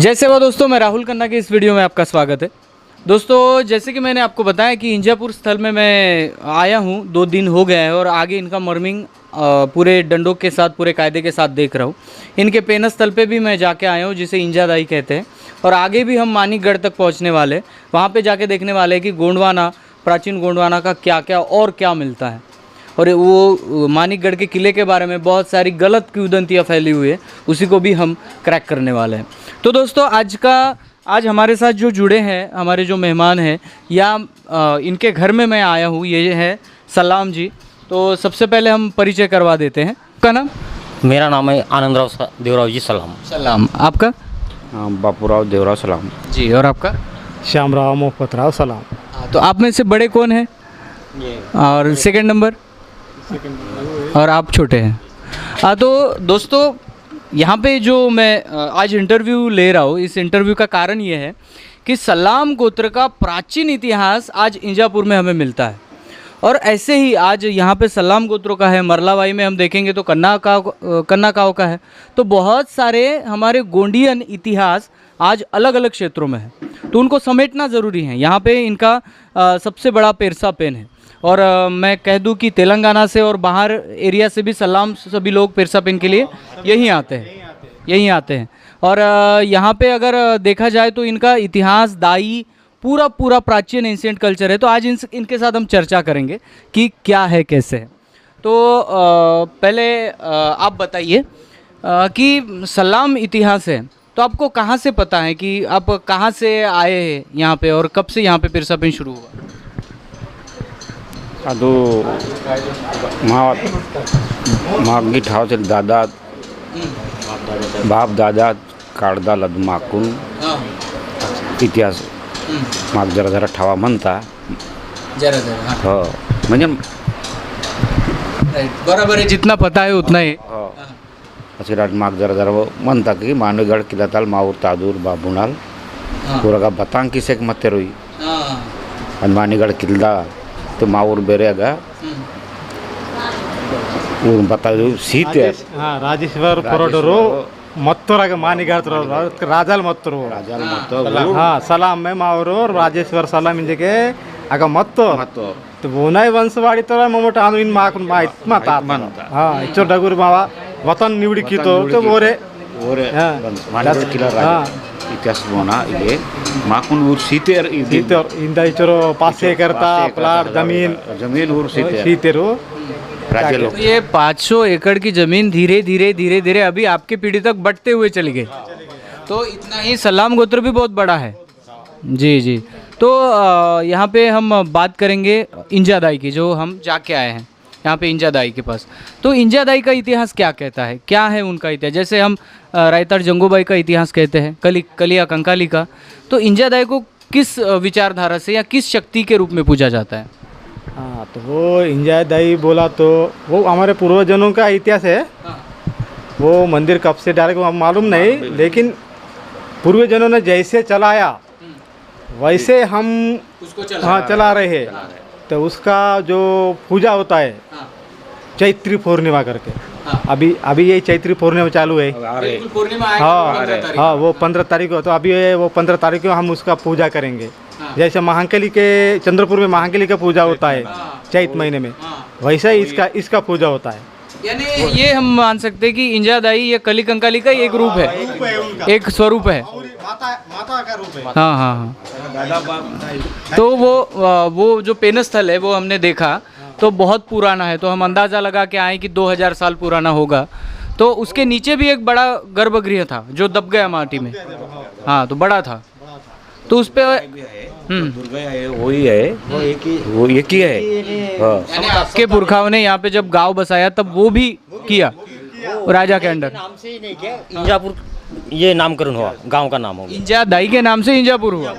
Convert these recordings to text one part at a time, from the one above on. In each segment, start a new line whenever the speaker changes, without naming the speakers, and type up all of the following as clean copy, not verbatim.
जय सेवा दोस्तों, मैं राहुल खन्ना के इस वीडियो में आपका स्वागत है। दोस्तों, जैसे कि मैंने आपको बताया कि इंजापुर स्थल में मैं आया हूँ, 2 दिन हो गए हैं और आगे इनका मर्मिंग पूरे डंडों के साथ, पूरे कायदे के साथ देख रहा हूँ। इनके पेन स्थल पे भी मैं जाके आया हूँ, जिसे इंजादाई कहते हैं, और आगे भी हम मानिकगढ़ तक पहुँचने वाले, वहाँ पर जाके देखने वाले हैं कि गोंडवाना, प्राचीन गोंडवाना का क्या क्या और क्या मिलता है। और वो मानिकगढ़ के किले के बारे में बहुत सारी गलत किंवदंतियाँ फैली हुई है, उसी को भी हम क्रैक करने वाले हैं। तो दोस्तों, आज हमारे साथ जो जुड़े हैं, हमारे जो मेहमान हैं, या इनके घर में मैं आया हूँ, ये है सलाम जी। तो सबसे पहले हम परिचय करवा देते हैं। आपका नाम?
मेरा नाम है आनंदराव देवराव जी सलाम।
सलाम। आपका?
बापूराव देवराव सलाम
जी। और आपका?
श्यामराव मोहब्बतराव सलाम।
तो आप में से बड़े कौन हैं? और सेकंड नंबर? और आप छोटे हैं। तो दोस्तों, यहाँ पे जो मैं आज इंटरव्यू ले रहा हूँ, इस इंटरव्यू का कारण ये है कि सलाम गोत्र का प्राचीन इतिहास आज इंजापुर में हमें मिलता है। और ऐसे ही आज यहाँ पे सलाम गोत्रों का है, मरलावाई में हम देखेंगे तो कन्ना काव का है। तो बहुत सारे हमारे गोंडियन इतिहास आज अलग अलग क्षेत्रों में है, तो उनको समेटना ज़रूरी है। यहाँ पे इनका सबसे बड़ा पेरसा पेन है, और मैं कह दूं कि तेलंगाना से और बाहर एरिया से भी सभी लोग पेरसा पेन के लिए यहीं आते हैं। और यहाँ पे अगर देखा जाए तो इनका इतिहास, दाई, पूरा प्राचीन एंशिएंट कल्चर है। तो आज इनके साथ हम चर्चा करेंगे कि क्या है, कैसे है। तो पहले आप बताइए कि सलाम इतिहास है, तो आपको कहाँ से पता है कि आप कहाँ से आए हैं यहाँ पे, और कब से यहाँ पे पेरसा पेन शुरू हुआ?
ಅದು मागी ठावतील दादा बाप दादा काढदा लदमाकून इतिहास माग जरा ठावा म्हणता हो, म्हणजे
बराबर है, जितना पता है उतना ही।
हो असे राज माग जरा वो म्हणता की मानगढ़ किलाताल माऊर तादूर बाबुनाल पूरा बतांग किसे मत्ते रोई आणि मानगढ़ किल्ला तो माऊर बेरेगा बता सीते
ರಾಜೇಶ್ವರ ಪೊರಡರು ಮತ್ತೂರಾಗ ಮಾನಿಗಾಡ್ತರು ರಾಜಾಲ್ ಮತ್ತರು हाँ सलाम में मावरो राजेश्वर सलाम इंजके आग मत्तो तो बोनाई वंशवाड़ी तो मोमोट आनु इन माकुन मा इत्मा तात हाँ इचो डगुर मावा वतन निवडी कीतो तो ओरे
मानगढ़ किला इतिहास बोना ये माकुन ऊर सीतेर
इंदा इचरो पासे करता प्लाट जमीन ऊर सीतेरो
तो ये 500 एकड़ की ज़मीन धीरे धीरे अभी आपकी पीढ़ी तक बढ़ते हुए चली गई। तो इतना ही सलाम गोत्र भी बहुत बड़ा है। जी। तो यहाँ पे हम बात करेंगे इंजादाई की, जो हम जाके आए हैं यहाँ पे इंजादाई के पास। तो इंजादाई का इतिहास क्या कहता है, क्या है उनका इतिहास? जैसे हम रायताड़ जंगूबाई का इतिहास कहते हैं, कलिया कंकाली का। तो इंजादाई को किस विचारधारा से या किस शक्ति के रूप में पूजा जाता है?
हाँ, तो वो इंजादाई बोला तो वो हमारे पूर्वजनों का इतिहास है। वो मंदिर कब से डाले को मालूम नहीं, लेकिन पूर्वजनों ने जैसे चलाया वैसे हम उसको चला रहे हैं। तो उसका जो पूजा होता है चैत्री पूर्णिमा करके, अभी ये चैत्री पूर्णिमा चालू है। हाँ, वो 15 तारीख को, तो अभी वो 15 तारीख को हम उसका पूजा करेंगे। जैसे महाकाली के चंद्रपुर में महाकाली का पूजा होता है चैत महीने में, वैसे ही इसका पूजा होता है।
यानी ये हम मान सकते हैं कि इंजादाई ये कली कंकाली का एक रूप है, एक स्वरूप है,
माता का रूप है।
हाँ। तो वो जो पेन स्थल है वो हमने देखा तो बहुत पुराना है, तो हम अंदाज़ा लगा के आए कि 2000 साल पुराना होगा। तो उसके नीचे भी एक बड़ा गर्भगृह था जो दब गया माटी में। हाँ, तो बड़ा था। तो उस पे
दुर्गा है, वही है, वो एक ही है।
यानी आपके पुरखाओं ने यहाँ पे जब गांव बसाया तब वो भी किया राजा के अंडर।
नाम से ही नहीं किया, इंजापुर ये नामकरण हुआ, गांव का नाम हो गया।
इंजादाई के नाम से इंजापुर हुआ।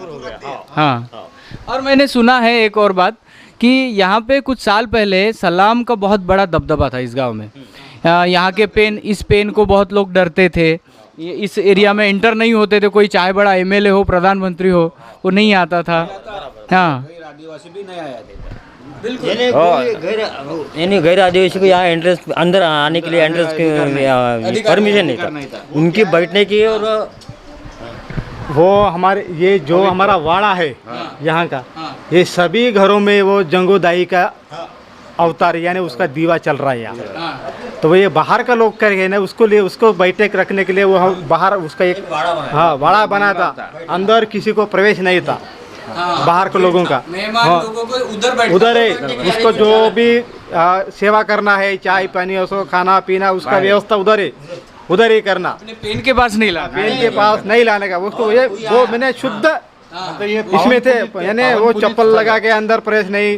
हाँ। और मैंने सुना है एक और बात कि यहाँ पे कुछ साल पहले सलाम का बहुत बड़ा दबदबा था इस गांव में। यहाँ के इस पेन को बहुत लोग डरते थे, इस एरिया में इंटर नहीं होते थे। कोई चाहे बड़ा एमएलए हो, प्रधानमंत्री हो, वो नहीं आता था। हाँ,
आदिवासी भी नहीं आया थे।
यानी गैर आदिवासी को यहाँ एंट्रेंस अंदर आने के लिए एंट्रेंस परमिशन नहीं था उनकी बैठने की और
वो हमारे ये जो हमारा वाड़ा है यहाँ का, ये सभी घरों में वो जंगोदाई का अवतार यानी उसका दीवा चल रहा है यहाँ। तो वो ये बाहर का लोग करके ना उसको लिए उसको बैठे रखने के लिए वो हम बाहर उसका एक वाड़ा बना था, अंदर किसी को प्रवेश नहीं था बाहर के लोगों का।
लोगों को
उधर है, उसको जो भी सेवा करना है, चाय पानी उसको खाना पीना उसका व्यवस्था उधर ही करना,
अपने पेन के पास नहीं ला,
पेन के पास नहीं लाने का। उसको ये वो मैंने शुद्ध इसमें थे, यानी वो चप्पल लगा के अंदर प्रवेश नहीं,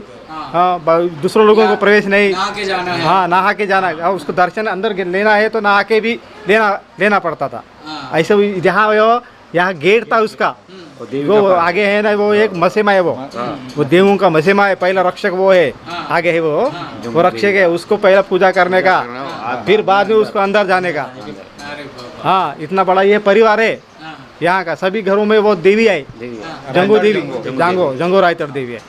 दूसरों लोगों को प्रवेश नहीं,
नहा के जाना है।
हाँ नहा के जाना है, उसको दर्शन अंदर लेना है तो नहा के भी लेना पड़ता था। ऐसे जहाँ यहाँ गेट था उसका, वो आगे है ना, वो एक मसेमा है, वो देवों का मसेमा है, पहला रक्षक वो है, आगे है वो रक्षक है, उसको पहला पूजा करने का, फिर बाद में उसको अंदर जाने का। हाँ इतना बड़ा ये परिवार है यहाँ का, सभी घरों में वो देवी है, जंगो देवी, जंगो रायतर देवी है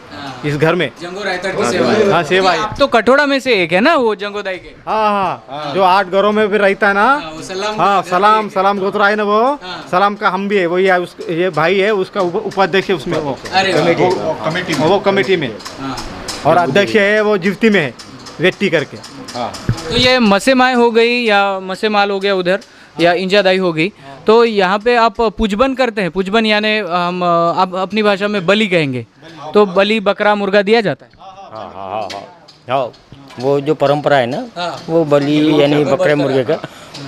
इस घर में।
जंगो रायतर की सेवा है।
हाँ सेवा है।
आप तो कटोड़ा में से एक है ना वो जंगोदाई के?
हाँ जो 8 घरों में भी रहता है ना। हाँ सलाम गोत्रा है ना, वो सलाम का हम भी है, वही ये भाई है, उसका उपाध्यक्ष है उसमें, वो कमेटी में, और अध्यक्ष है वो जिफ्ती में है, वेट्टी करके।
तो ये मसेमाय हो गई या मसेमाल हो गया उधर, या इंजादाई हो गई, तो यहाँ पे आप पूजबन करते हैं? पूजबन यानी हम आप अपनी भाषा में बलि कहेंगे, तो बलि बकरा मुर्गा दिया जाता है?
हाँ, वो जो परंपरा है ना, वो बलि यानी बकरे मुर्गे का,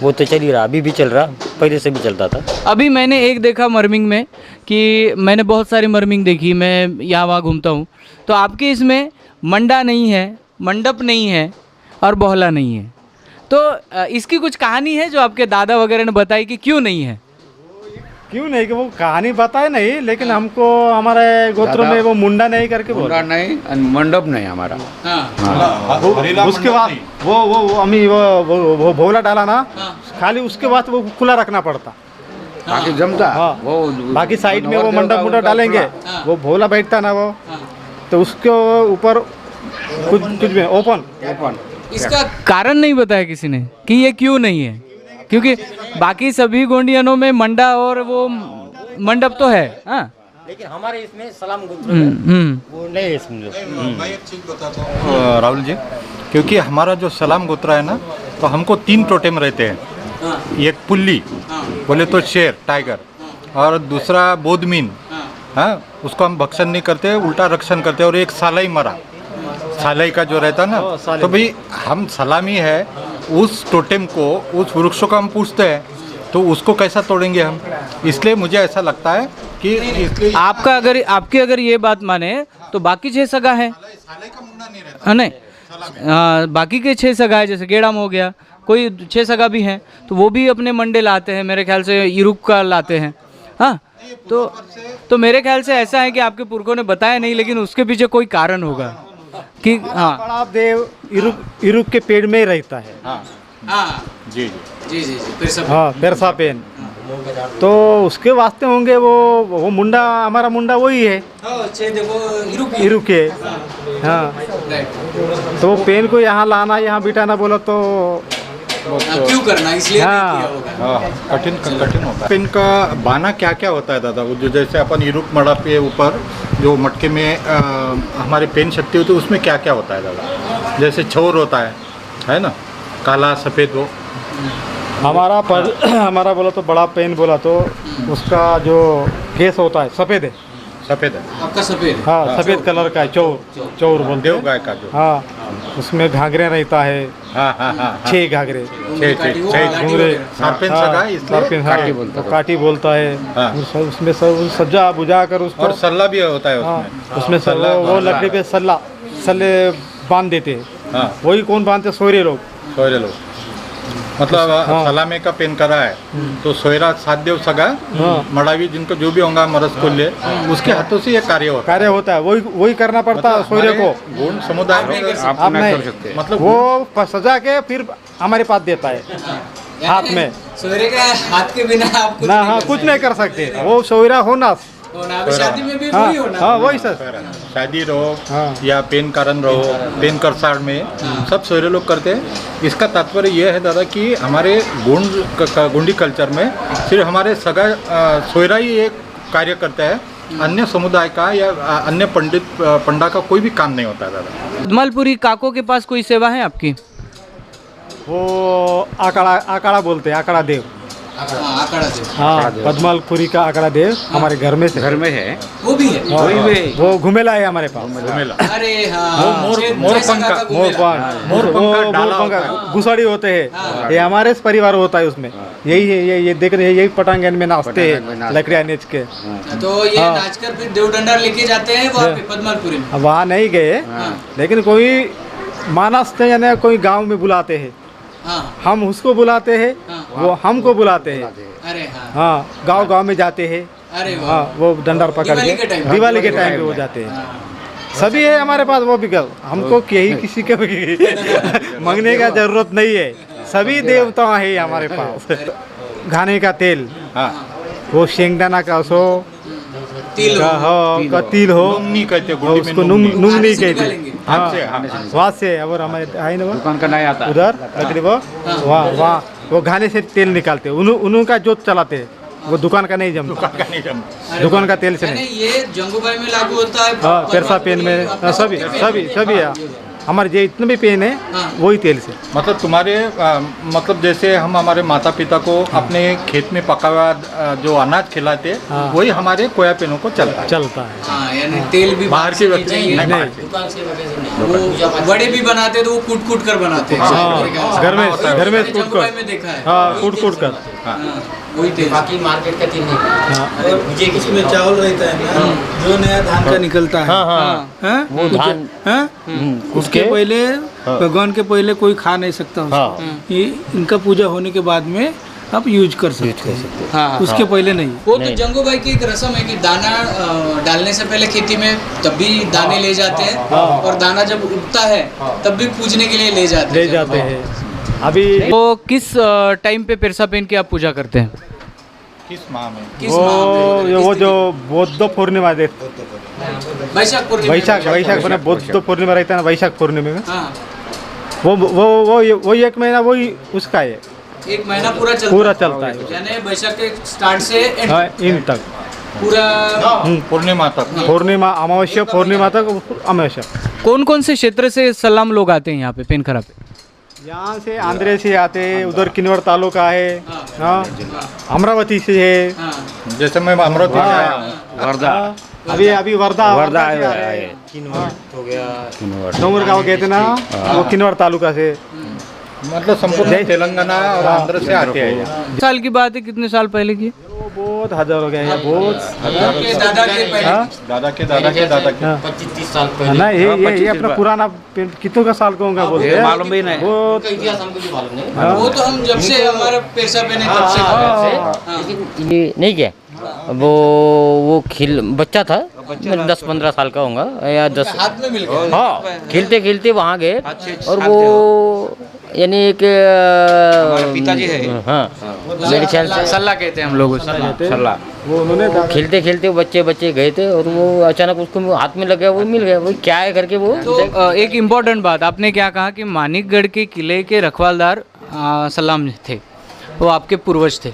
वो तो चल ही रहा, अभी भी चल रहा, पहले से भी चलता था।
अभी मैंने एक देखा मरमिंग में, कि मैंने बहुत सारी मरमिंग देखी, मैं यहाँ वहाँ घूमता हूँ, तो आपके इसमें मंडा नहीं है, मंडप नहीं है और बोहला नहीं है, तो इसकी कुछ कहानी है जो आपके दादा वगैरह ने बताई कि क्यों नहीं है?
क्यों नहीं, कि वो कहानी बताए नहीं, लेकिन हमको हमारे गोत्र में वो मुंडा नहीं करके
मुंडा नहीं और मंडप नहीं हमारा।
उसके बाद वो अमी वो भोला डाला ना, खाली उसके बाद वो खुला रखना पड़ता,
बाकी जमता।
हाँ
वो
बाकी साइड में वो मंडप डालेंगे, वो भोला बैठता ना वो, तो उसके ऊपर कुछ भी ओपन।
इसका कारण नहीं बताया किसी ने कि ये क्यों नहीं है? क्योंकि बाकी सभी गोंडियनों में मंडा और वो मंडप तो है। हाँ
लेकिन हमारे इसमें सलाम वो नहीं है, समझो।
मैं एक चीज़ बताता हूँ राहुल जी, क्योंकि हमारा जो सलाम गोत्रा है ना, तो हमको 3 टोटेम रहते हैं। एक पुल्ली बोले तो शेर, टाइगर, और दूसरा बोधमीन, हाँ उसको हम भक्षण नहीं करते, उल्टा रक्षण करते हैं, और एक सालाई मरा, सालाई का जो रहता ना, तो भाई हम सलामी है, उस टोटेम को, उस वृक्षों को हम पूछते हैं, तो उसको कैसा तोड़ेंगे हम? इसलिए मुझे ऐसा लगता है कि
आपकी अगर ये बात माने तो बाकी 6 सगा है, नहीं बाकी के 6 सगा है, जैसे गेड़ाम हो गया, कोई 6 सगा भी हैं, तो वो भी अपने मंडे लाते हैं, मेरे ख्याल से इरुक का लाते हैं। हाँ तो मेरे ख्याल से ऐसा है कि आपके पुरखों ने बताया नहीं, लेकिन उसके पीछे कोई कारण होगा कि हाँ
बड़ा देव इरुक के पेड़ में ही रहता है।
हाँ
जी
हाँ पेरसा पेन, तो उसके वास्ते होंगे वो मुंडा, हमारा मुंडा वही है, इरुक है। हाँ तो वो पेन को यहाँ लाना, यहाँ बिठाना बोला तो
क्यों करना, इसलिए
कठिन होता है। पेन का बाना क्या क्या होता है दादा? वो जो जैसे अपन इरुक मड़ा पे ऊपर जो मटके में हमारे पेन शक्ति होती है, उसमें क्या क्या होता है दादा? जैसे छोर होता है ना, काला सफ़ेद, वो
हमारा बोला तो बड़ा पेन बोला तो उसका जो केस होता है सफ़ेद है।
आपका सफ़ेद?
हाँ सफ़ेद कलर का है, चौर बोलते
देव गाय का जो,
हाँ उसमें घाघरे रहता है।
हाँ
6 घाघरे,
6 घूंघरे,
काटी बोलता है। उसमें सब सजा बुझा कर उसको,
और सल्ला भी होता है
उसमें सल्ला, वो लकड़ी पे सल्ले बांध देते हैं। वही कौन बांधते? सोयरे लोग। मतलब सलामे का पेन करा है तो सोयरा 7 देव सगा मड़ावी, जिनको जो भी होगा मरस को ले, उसके हाथों से ये कार्य होता है। वही करना पड़ता है सोयरे को।
गोंड समुदाय में
आप नहीं कर सकते, मतलब वो सजा के फिर हमारे पास देता है हाथ में।
सोयरे के हाथ के बिना आप
कुछ नहीं कर सकते। वो सोयरा होना
होना अभी शादी में भी
हाँ
वही होना
हाँ वही सर
शादी रहो
हाँ।
या पेन कारण रहो पेन करसाड़ में सब सोयरे लोग करते हैं। इसका तात्पर्य यह है दादा कि हमारे गोंडी कल्चर में सिर्फ हमारे सगा सोयरा ही एक कार्य करता है, अन्य समुदाय का या अन्य पंडा का कोई भी काम नहीं होता दादा।
पद्मलपुरी काको के पास कोई सेवा है आपकी?
वो आकाड़ा बोलते हैं, आकाड़ा देव।
आकड़ा से
हाँ पद्मलपुरी का आकाड़ा देव हमारे घर में से
घर में है
वो भी है।
वो घुमेला है हमारे पास।
घुमेला
अरे हाँ
मोरपंखा घुसड़ी होते हैं, ये हमारे परिवार होता है उसमें। यही है ये देख रहे हैं, यही पटांगन में नाचते हैं लकड़िया नेच के।
तो ये नाचकर फिर देवडंडा लेके जाते हैं वहाँ पे पद्मलपुरी में।
वहाँ नहीं गए, लेकिन कोई मानस यानी कोई गांव में बुलाते हैं,
हाँ
हम उसको बुलाते हैं, वो हमको बुलाते हैं।
अरे हाँ
हाँ गांव गांव में जाते हैं।
अरे वाह
हाँ वो डंडा पकड़
दिवाली के
के
टाइम
दिवाली के टाइम पे वो जाते हैं। सभी है हमारे पास वो भी हमको यही किसी के मांगने का जरूरत नहीं है, सभी देवता है हमारे पास। खाने का तेल
हाँ
वो शेंगदाना का सो
तिल
का हो का तिल हो
नुंगनी कहते हैं,
और
गोंडी में
उसको
नुंगनी।
नुंगनी
हाथ से
कहते
निकालेंगे।
हाँ
हाथ से
वहाँ से और हमारे है ना वो
दुकान का नहीं आता
उधर लकड़ी वो वहाँ वो घाने से तेल निकालते हैं, उनका जोत चलाते हैं, वो दुकान का नहीं जमता,
दुकान का नहीं जमता।
दुकान का तेल से
यानी
नहीं।
ये जंगूबाई में लागू होता है।
हाँ पेरसा पेन में सभी सभी सभी है हमारे जो इतने भी पेन है वही तेल से।
मतलब तुम्हारे मतलब जैसे हम हमारे माता पिता को अपने खेत में पका हुआ जो अनाज खिलाते वही हमारे कोया पेनों को चलता है।
चलता है
हाँ यानी तेल भी
बाहर की व्यक्ति
चाहिए।
नहीं, बाहर
वो बड़े भी बनाते तो वो कूट कूट कर बनाते हैं।
हाँ घर में कूट
जंगूबाई
कर
में देखा है।
हाँ कूट कर
हाँ, वही तेल।
बाकी मार्केट का तेल नहीं।
हाँ
मुझे किसी
इसमें चावल रहता है ना जो नया धान का निकलता है। हाँ?
वो धान
हाँ? उसके पहले भगवान के पहले कोई खा नहीं सकता उसको। ये इनका पूजा होने के बाद में आप यूज कर सकते हैं,
हाँ
उसके पहले नहीं।
वो तो जंगूबाई की एक रस्म है कि दाना डालने से पहले खेती में तब भी दाने ले जाते हैं और दाना जब उगता है तब भी पूजने के लिए ले जाते हैं।
अभी
तो किस टाइम पे पिरसा पेन की आप पूजा करते हैं?
किस माह में?
किस माह पे?
वो जो बौद्ध पूर्णिमा दे
वैशाख पूर्णिमा।
वैशाख मैंने बौद्ध पूर्णिमा रहता है ना वैशाख पूर्णिमा में,
हाँ
वो एक महीना वही उसका है,
एक महीना पूरा चलता
है
यानी वैशाख के स्टार्ट से end
हाँ इन तक
पूरा।
पूर्णिमा तक।
पूर्णिमा अमावस्या पूर्णिमा तक अमावस्या।
कौन कौन से क्षेत्र से सलाम लोग आते हैं यहाँ पे पेनखरा पे?
यहाँ से आंध्र से आते हैं, उधर किन्नौर तालुका है, हाँ अमरावती से है,
जैसे मैं अमरावती से आया हूँ।
वर्धा
अभी वर्धा
आए
से आ
हुए
रहे
हैं।
हैं। डोंगरगांव कहते ना वो किन्नौर तालुका से।
मतलब संपूर्ण तेलंगाना और आंध्र से आते हैं यहाँ।
साल की बात है, कितने साल पहले की?
वो बहुत हजार हो गए हैं, बहुत
आपके दादा के पहले।
हाँ?
दादा के दादा के दादा के।
25-30 साल पहले
ना ये अपना पुराना कितनों का साल का होगा बोलते हैं,
मालूम भी नहीं।
बहुत
का इतिहास हमको भी मालूम नहीं।
वो तो हम जब से हमारे पेशा पे नहीं तब से हाँ।
लेकिन ये नहीं क्या वो बच्चा था, 10-15 साल का होगा या 10।
हाथ में मिल गया।
हाँ खेलते खेलते वहाँ गए और वो यानी एक
पिताजी है।
हाँ मेरे ख्याल से
सल्ला कहते हैं हम लोग उसको।
सलाह
वो उन्होंने
खेलते खेलते बच्चे गए थे और वो अचानक उसको हाथ में लग गया, वो मिल गया, वो क्या है करके वो।
तो एक इम्पोर्टेंट बात आपने क्या कहा कि मानिकगढ़ के किले के रखवालदार सलाम थे, वो आपके पूर्वज थे।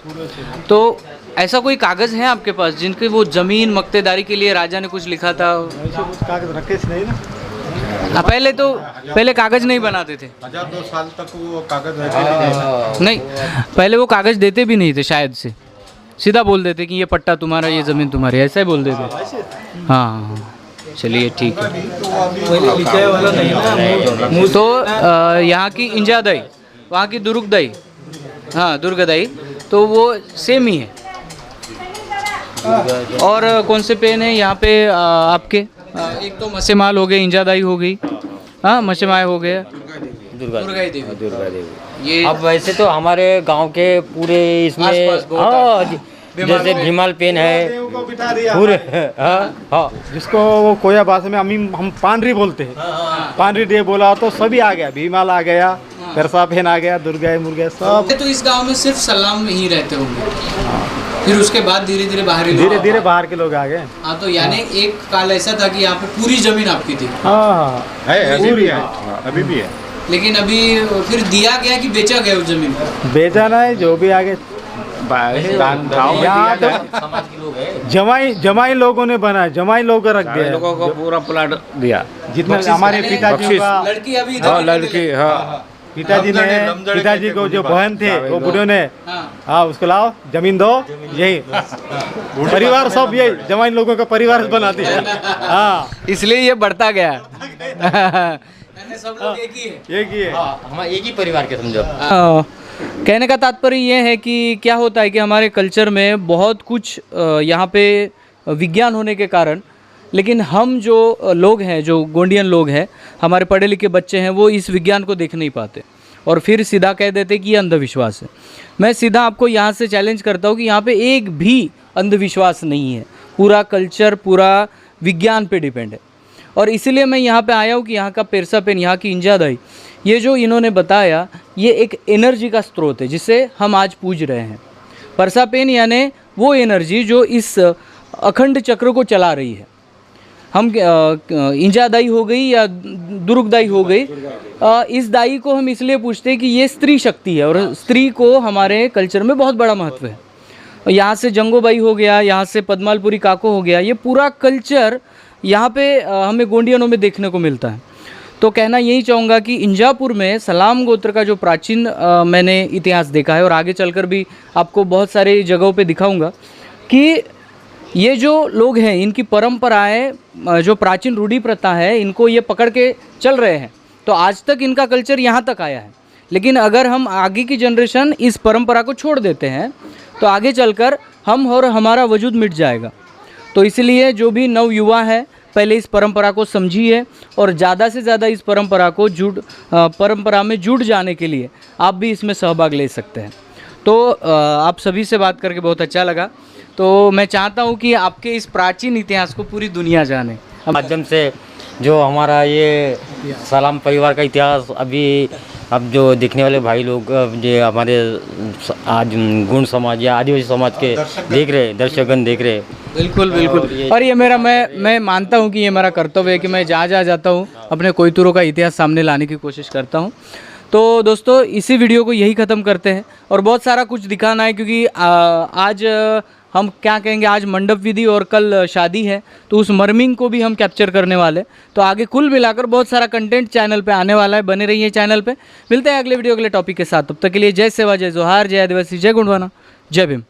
तो ऐसा कोई कागज़ है आपके पास जिनके वो ज़मीन मक्तेदारी के लिए राजा ने कुछ लिखा था?
ऐसे कुछ कागज रखे से नहीं ना।
पहले कागज़ नहीं बनाते थे।
1000-2 साल तक वो कागज रहते
नहीं, पहले वो कागज़ देते भी नहीं थे शायद से, सीधा बोल देते कि ये पट्टा तुम्हारा, ये ज़मीन तुम्हारी, ऐसा ही बोल देते। हाँ चलिए ठीक है।
पहले लिखाया वाला नहीं ना।
तो यहाँ की इंजादाई, वहाँ की दुर्गदाई, हाँ दुर्गदाई, तो वो सेम ही है। और कौन से पेन है यहाँ पे आपके? एक तो मसेमाल हो गए, इंजादाई हो गई, हाँ मसेमाय हो गया, दुर्गाई देवी। ये
अब वैसे तो हमारे गांव के पूरे इसमें
आसपास बहुत
हाँ जैसे भीमाल पेन है
को बिठा दिया
पूरे हाँ
जिसको वो कोया भाषा में हम पांडरी बोलते हैं, पांडरी डे बोला तो सभी आ गया, भीमाल आ गया, पेरसा पेन आ गया, दुर्गा मुर्गा सब।
तो इस गांव में सिर्फ सलाम ही रहते होंगे। फिर उसके बाद धीरे धीरे बाहर ही
धीरे धीरे बाहर के लोग आ गए।
हाँ, तो यानी एक काल ऐसा था कि यहाँ पे पूरी जमीन आपकी थी,
हाँ
है अभी भी है, अभी भी है।
लेकिन अभी फिर दिया गया कि बेचा गया उस जमीन को?
बेचा नहीं, जो भी आगे यहाँ तो
समाज के लोग हैं।
जमाई लोगों ने बनाया, जमाई लोगों को रख दिया।
लोगों को पूरा प्लाट दिया।
जितना हमारे पिताजी का,
लड़की अभी
हाँ
इधर
लड़की, हाँ
पिताजी को जो बहन थे वो बूढ़ों ने, हाँ उसको लाओ जमीन दो, यही परिवार सब यही जमाई लोगों का परिवार बनाती है। हाँ
इसलिए ये बढ़ता गया। सब लोग एक ही है,
एक ही है।
हम एक ही परिवार के समझो।
कहने का तात्पर्य ये है कि क्या होता है कि हमारे कल्चर में बहुत कुछ यहाँ पे विज्ञान होने के कारण, लेकिन हम जो लोग हैं, जो गोंडियन लोग हैं, हमारे पढ़े लिखे बच्चे हैं, वो इस विज्ञान को देख नहीं पाते और फिर सीधा कह देते कि ये अंधविश्वास है। मैं सीधा आपको यहाँ से चैलेंज करता हूँ कि यहाँ पे एक भी अंधविश्वास नहीं है, पूरा कल्चर पूरा विज्ञान पे डिपेंड है। और इसीलिए मैं यहाँ पे आया हूँ कि यहाँ का पेरसा पेन, यहाँ की इंजा दाई, ये जो इन्होंने बताया, ये एक एनर्जी का स्रोत है जिसे हम आज पूज रहे हैं। परसा पेन यानी वो एनर्जी जो इस अखंड चक्र को चला रही है। हम इंजा दाई हो गई या दुर्ग दाई हो गई, इस दाई को हम इसलिए पूछते हैं कि ये स्त्री शक्ति है और स्त्री को हमारे कल्चर में बहुत बड़ा महत्व है। यहाँ से जंगोबाई हो गया, यहाँ से पद्मालपुरी काको हो गया, ये पूरा कल्चर यहाँ पे हमें गोंडियनों में देखने को मिलता है। तो कहना यही चाहूँगा कि इंजापुर में सलाम गोत्र का जो प्राचीन मैंने इतिहास देखा है और आगे चलकर भी आपको बहुत सारी जगहों पे दिखाऊंगा कि ये जो लोग हैं, इनकी परंपराएं, जो प्राचीन रूढ़ी प्रथा है, इनको ये पकड़ के चल रहे हैं। तो आज तक इनका कल्चर यहाँ तक आया है। लेकिन अगर हम आगे की जनरेशन इस परंपरा को छोड़ देते हैं तो आगे चलकर हम और हमारा वजूद मिट जाएगा। तो इसलिए जो भी नव युवा है, पहले इस परंपरा को समझिए और ज़्यादा से ज़्यादा इस परंपरा में जुड़ जाने के लिए आप भी इसमें सहभाग ले सकते हैं। तो आप सभी से बात करके बहुत अच्छा लगा। तो मैं चाहता हूँ कि आपके इस प्राचीन इतिहास को पूरी दुनिया जाने।
माध्यम से जो हमारा ये सलाम परिवार का इतिहास अभी अब जो देखने वाले भाई लोग, जो हमारे आज गुण समाज या आदिवासी समाज के देख रहे, दर्शकगण देख रहे।
बिल्कुल बिल्कुल। और ये मेरा मैं मानता हूँ कि ये मेरा कर्तव्य है कि मैं जहाँ जाता हूँ अपने कोयतुरों का इतिहास सामने लाने की कोशिश करता हूँ। तो दोस्तों, इसी वीडियो को यही ख़त्म करते हैं और बहुत सारा कुछ दिखाना है, क्योंकि आज हम क्या कहेंगे, आज मंडप विधि और कल शादी है, तो उस मर्मिंग को भी हम कैप्चर करने वाले। तो आगे कुल मिलाकर बहुत सारा कंटेंट चैनल पे आने वाला है, बने रहिए चैनल पे। मिलते हैं अगले वीडियो अगले टॉपिक के साथ। तब तक के लिए जय सेवा, जय जोहार, जय आदिवासी, जय गुंडवाना, जय भीम।